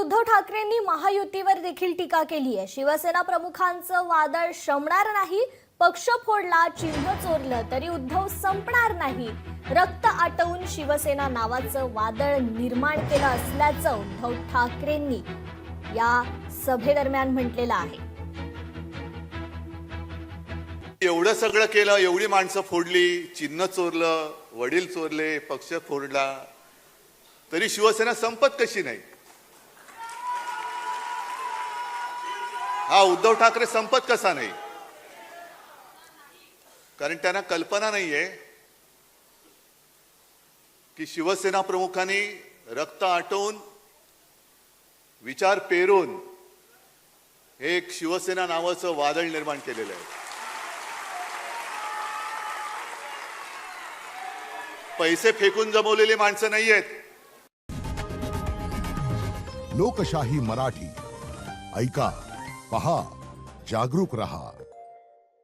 उद्धव ठाकरेंनी महायुतीवर देखील टीका केली आहे। शिवसेना प्रमुखांचं वादळ शमणार नाही, पक्ष फोडला, चिन्ह चोरलं तरी उद्धव संपणार नाही। रक्त आटवून शिवसेना नावाचं वादळ निर्माण केलं असल्याचं उद्धव ठाकरेंनी या सभेदरम्यान म्हटलेलं आहे। एवढं सगळं केलं, एवढी माणसं फोडली, चिन्ह चोरलं, वडील चोरले, पक्ष फोडला, तरी शिवसेना संपत कशी नाही? हा उद्धव ठाकरे संपत कसा नाही? कारण त्यांना कल्पना नाहीये की शिवसेना प्रमुखांनी रक्त आटवून, विचार पेरून हे एक शिवसेना नावाचं वादळ निर्माण केलेलं आहे। पैसे फेकून जमवलेली माणसं नाहीयेत। लोकशाही मराठी ऐका, पहा, जागरूक रहा।